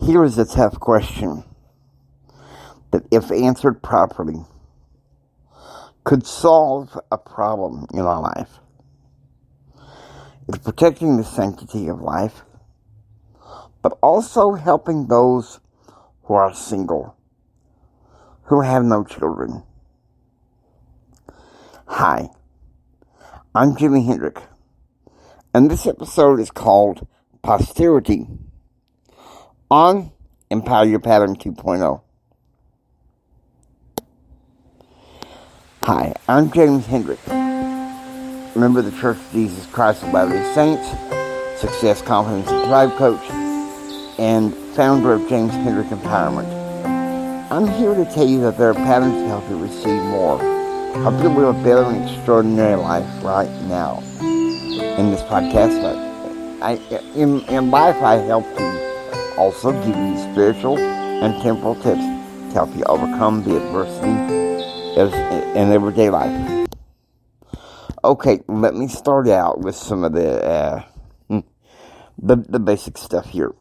Here is a tough question that, if answered properly, could solve a problem in our life. It's protecting the sanctity of life, but also helping those who are single, who have no children. Hi, I'm Jimi Hendrick, and this episode is called Posterity on Empower Your Pattern 2.0. Hi, I'm James Hendrick, member of the Church of Jesus Christ of Latter-day Saints, Success, Confidence, and Drive Coach, and founder of James Hendrick Empowerment. I'm here to tell you that there are patterns to help you receive more, help you live a better and extraordinary life right now. In this podcast, in life, I help to also give you spiritual and temporal tips to help you overcome the adversity in everyday life. Okay, let me start out with some of the basic stuff here.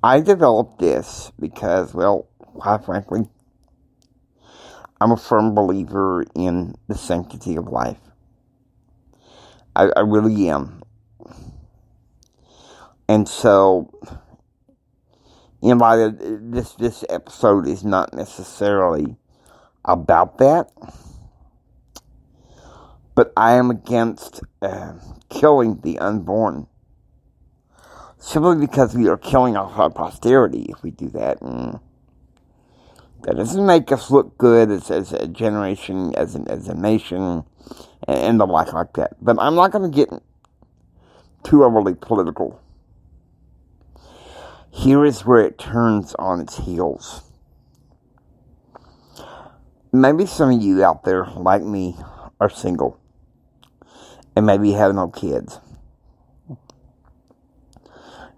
I developed this because, well, quite frankly, I'm a firm believer in the sanctity of life. I really am. And so, this episode is not necessarily about that, but I am against killing the unborn, simply because we are killing our posterity if we do that. And that doesn't make us look good as a generation, as a nation, and the like that. But I'm not going to get too overly political. Here is where it turns on its heels. Maybe some of you out there, like me, are single, and maybe have no kids.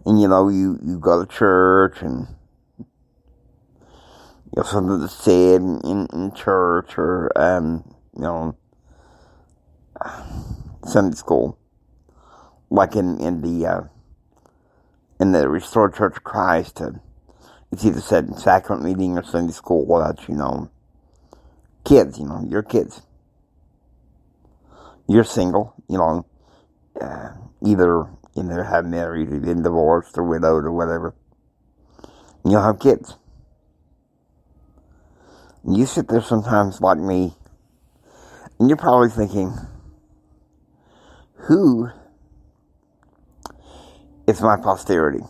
And you go to church, and something that's said in church, or Sunday school, like in the Restored Church of Christ. It's either said in sacrament meeting or Sunday school about kids. Your kids. You're single. Either have married or been divorced or widowed or whatever. And you'll have kids. And you sit there sometimes like me, and you're probably thinking, who is my posterity?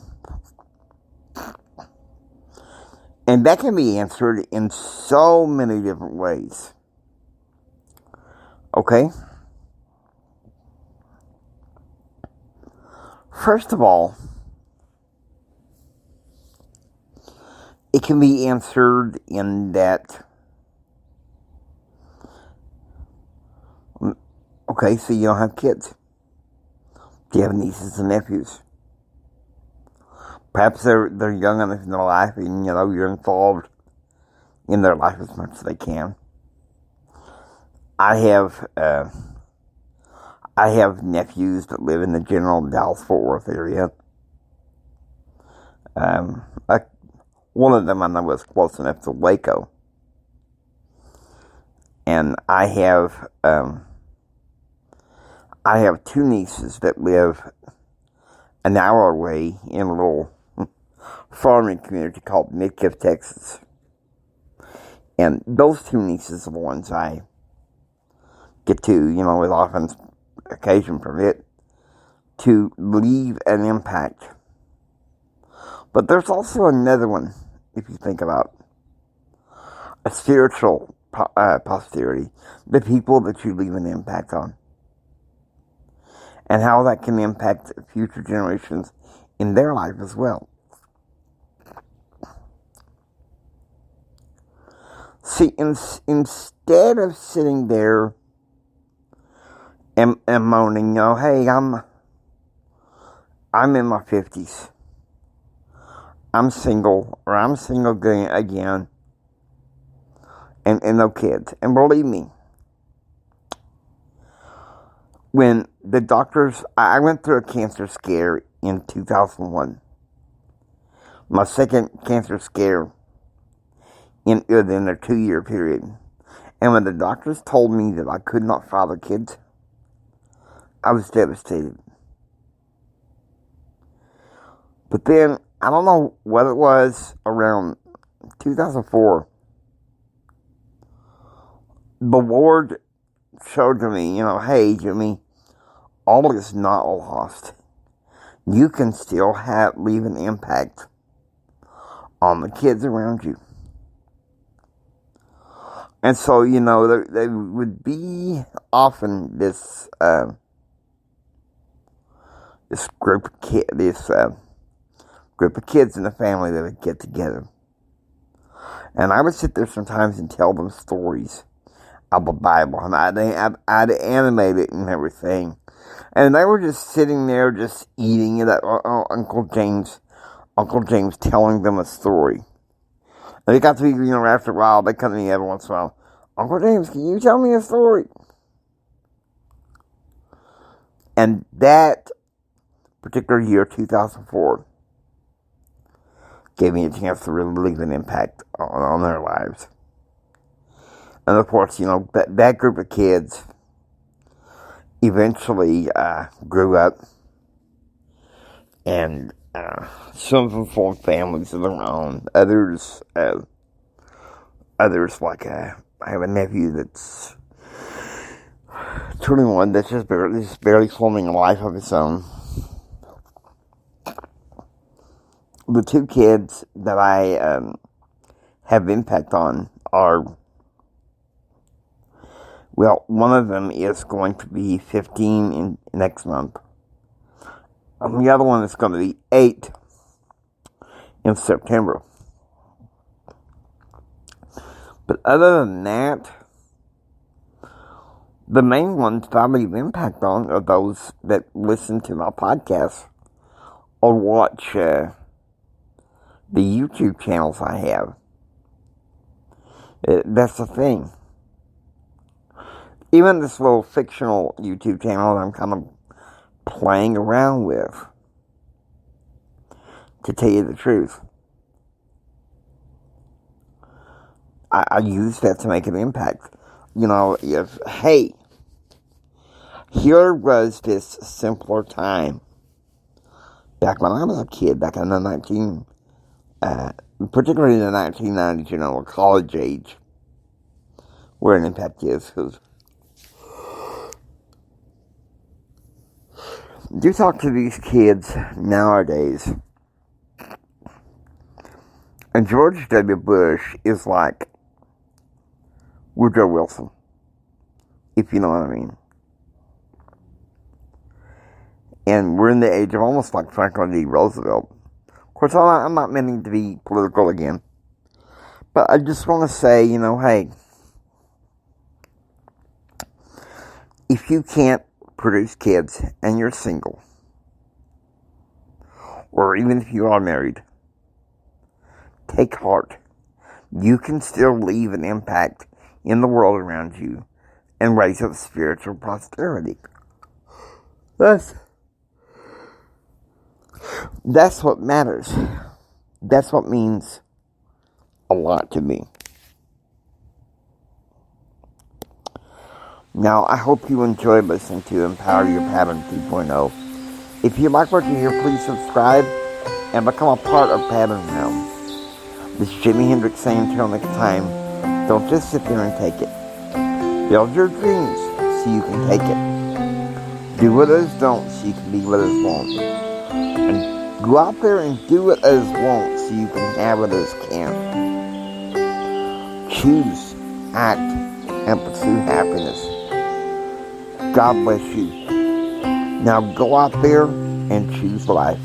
And that can be answered in so many different ways. Okay? First of all, it can be answered in that, okay, so you don't have kids. Do you have nieces and nephews? Perhaps they're young enough in their life, and you're involved in their life as much as they can. I have nephews that live in the general Dallas-Fort Worth area. One of them I know is close enough to Waco, and I have two nieces that live an hour away in a little farming community called Midkiff, Texas. And those two nieces are the ones I get to, with often occasion permit, to leave an impact. But there's also another one, if you think about a spiritual posterity, the people that you leave an impact on, and how that can impact future generations in their life as well. See, instead of sitting there and moaning, hey, I'm in my 50s, I'm single, or I'm single again, and no kids. And believe me, when the doctors, I went through a cancer scare in 2001. My second cancer scare within a 2-year period. And when the doctors told me that I could not father kids, I was devastated. But then, I don't know what it was, around 2004, the Lord showed to me, hey, Jimmy, all is not lost. You can still leave an impact on the kids around you. And so, there would be often this group of kids in the family that would get together. And I would sit there sometimes and tell them stories of the Bible. And I'd animate it and everything. And they were just sitting there just eating it. Uncle James telling them a story. And it got to be, after a while, they come to me every once in a while. Uncle James, can you tell me a story? And that particular year, 2004, gave me a chance to really leave an impact on their lives. And of course, that group of kids eventually grew up, and some of them formed families of their own. Others like I have a nephew that's 21 that's just barely forming a life of his own. The two kids that I have impact on are, well, one of them is going to be 15 in next month. The other one is going to be 8 in September. But other than that, the main ones that I leave impact on are those that listen to my podcast or watch the YouTube channels I have. That's the thing. Even this little fictional YouTube channel that I'm kind of playing around with, to tell you the truth, I use that to make an impact. Hey, here was this simpler time back when I was a kid, back in the particularly in the 1990s, college age, where an impact is. Because you talk to these kids nowadays, and George W. Bush is like Woodrow Wilson, if you know what I mean. And we're in the age of almost like Franklin D. Roosevelt. Of course, I'm not meaning to be political again, but I just want to say, hey, if you can't produce kids and you're single, or even if you are married, take heart. You can still leave an impact in the world around you and raise up spiritual prosperity. That's what matters. That's what means a lot to me. Now, I hope you enjoyed listening to Empower Your Pattern 2.0. If you like what you hear, please subscribe and become a part of Pattern Realm. This is Jimi Hendrix saying, until next time, don't just sit there and take it. Build your dreams so you can take it. Do what others don't so you can be what others won't. And go out there and do what others won't so you can have what others can. Choose, act, and pursue happiness. God bless you. Now go out there and choose life.